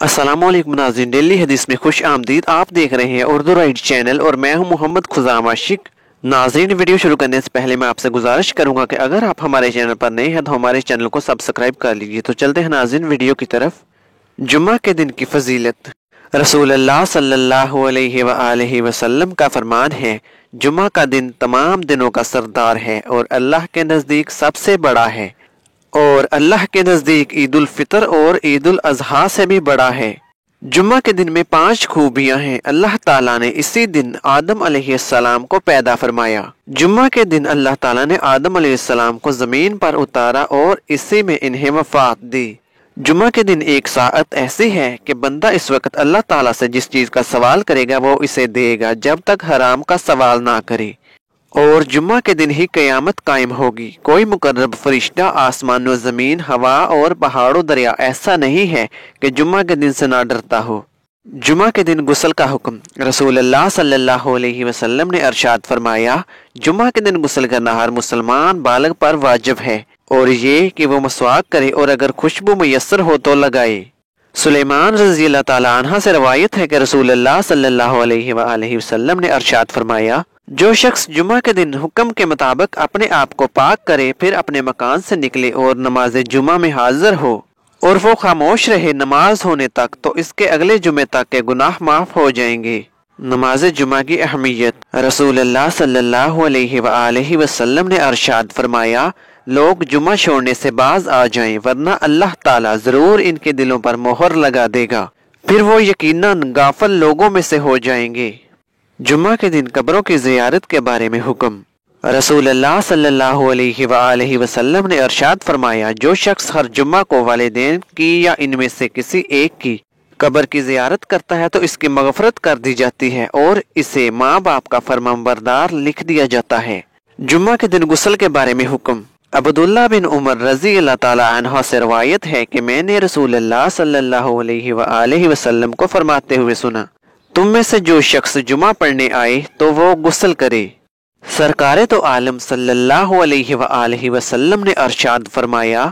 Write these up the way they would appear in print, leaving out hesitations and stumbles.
अस्सलामुअलैकुम नाज़रीन, डेली हदीस में खुश आमदीद। आप देख रहे हैं उर्दू राइट चैनल और मैं हूं मोहम्मद खुजाम आशिक। नाज़रीन, वीडियो शुरू करने से पहले मैं आपसे गुजारिश करूंगा कि अगर आप हमारे चैनल पर नए हैं तो हमारे चैनल को सब्सक्राइब कर लीजिए। तो चलते हैं नाज़रीन वीडियो की तरफ। जुम्मा के दिन की फजीलत। रसूलुल्लाह सल्लल्लाहु अलैहि वसल्लम का फरमान है, जुम्मा का दिन तमाम दिनों का सरदार है और अल्लाह के नज़दीक सबसे बड़ा है, और अल्लाह के नज़दीक ईद उल फितर और ईद उल अजहा से भी बड़ा है। जुम्मा के दिन में 5 खूबियां हैं। अल्लाह ताला ने इसी दिन आदम अलैहिस्सलाम को पैदा फरमाया। जुम्मा के दिन अल्लाह ताला ने आदम अलैहिस्सलाम को जमीन पर उतारा और इसी में इन्हें वफात दी। जुम्मा के दिन एक साअत ऐसी है कि बंदा इस वक्त अल्लाह ताला से जिस चीज का सवाल करेगा वो इसे देगा जब तक हराम का सवाल ना करे। और जुम्मा के दिन ही कयामत कायम होगी। कोई मुकर्रब फरिश्ता आसमान व ज़मीन, हवा और पहाड़ों दरिया ऐसा नहीं है कि जुम्मा के दिन से ना डरता हो। जुम्मा के दिन गुस्ल का हुक्म। रसूलुल्लाह सल्लल्लाहु अलैहि वसल्लम ने अरशाद फरमाया, जुम्मा के दिन गुस्ल करना हर मुसलमान बालग पर वाजिब है, और ये कि वो मसवाक करे और अगर खुशबू मुयस्सर हो तो लगाए। सुलेमान रज़ी अल्लाह ताला अन्हा से रवायत है कि रसूलुल्लाह सल्लल्लाहु अलैहि वसल्लम ने अरशाद फरमाया, जो शख्स जुम्मा के दिन हुक्म के मुताबिक अपने आप को पाक करे, फिर अपने मकान से निकले और नमाज जुम्मा में हाजिर हो और वो खामोश रहे नमाज होने तक, तो इसके अगले जुम्मे तक के गुनाह माफ हो जाएंगे। नमाज जुम्मा की अहमियत। रसूलुल्लाह सल्लल्लाहु अलैहि वसल्लम ने अरशाद फरमाया, लोग जुम्मा छोड़ने से बाज आ जाएं, वरना अल्लाह ताला जरूर इनके दिलों पर मोहर लगा देगा, फिर वो यकीनन गाफल लोगों में से हो जाएंगे। जुम्मा के दिन कब्रों की ज़ियारत के बारे में हुक्म। रसूलुल्लाह सल्लल्लाहु अलैहि वसल्लम ने अरशाद फरमाया, जो शख्स हर जुम्मा को वालिदैन की या इनमें से किसी एक की कब्र की ज़ियारत करता है तो इसकी मग़फ़रत कर दी जाती है और इसे माँ बाप का फरमाबरदार लिख दिया जाता है। जुम्मा के दिन गुस्ल के बारे में हुक्म। अब्दुल्लाह बिन उमर रज़ी अल्लाह ताला अन्हा से रवायत है कि मैंने रसूलुल्लाह सल्लल्लाहु अलैहि वसल्लम को फरमाते हुए सुना, तुम में से जो शख्स जुमा पढ़ने आए तो वो गुस्ल करे। सरकारे तो आलम सल्लल्लाहु अलैहि वसल्लम ने अरशाद फरमाया,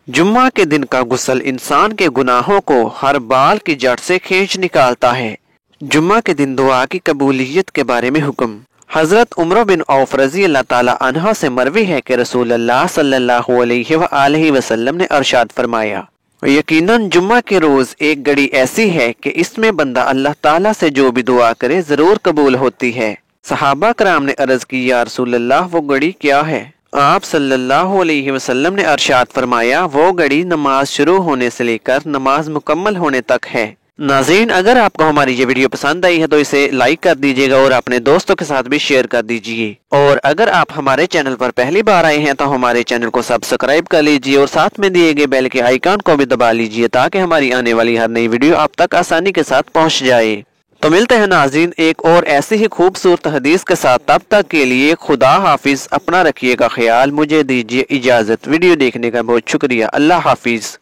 जुम्मा के दिन का गुस्ल इंसान के गुनाहों को हर बाल की जड़ से खींच निकालता है। जुम्मा के दिन दुआ की कबूलियत के बारे में हुक्म। हजरत उमर बिन औफ रज़ी अल्लाह ताला अन्हा से मरवी है कि रसूलुल्लाह सल्लल्लाहु अलैहि वसल्लम ने अरशाद फरमाया, यकीनन जुम्मा के रोज एक घड़ी ऐसी है कि इसमें बंदा अल्लाह ताला से जो भी दुआ करे जरूर कबूल होती है। सहाबा कराम ने अर्ज की, या रसूलल्लाह वो घड़ी क्या है? आप सल्लल्लाहु अलैहि वसल्लम ने अरशाद फरमाया, वो घड़ी नमाज शुरू होने से लेकर नमाज मुकम्मल होने तक है। नाज़रीन, अगर आपको हमारी ये वीडियो पसंद आई है तो इसे लाइक कर दीजिएगा और अपने दोस्तों के साथ भी शेयर कर दीजिए। और अगर आप हमारे चैनल पर पहली बार आए हैं तो हमारे चैनल को सब्सक्राइब कर लीजिए और साथ में दिए गए बेल के आइकन को भी दबा लीजिए ताकि हमारी आने वाली हर नई वीडियो आप तक आसानी के साथ पहुंच जाए। तो मिलते हैं नाज़रीन एक और ऐसी ही खूबसूरत हदीस के साथ। तब तक के लिए खुदा हाफिज। अपना रखिएगा ख्याल। मुझे दीजिए इजाजत। वीडियो देखने का बहुत शुक्रिया। अल्लाह हाफिज।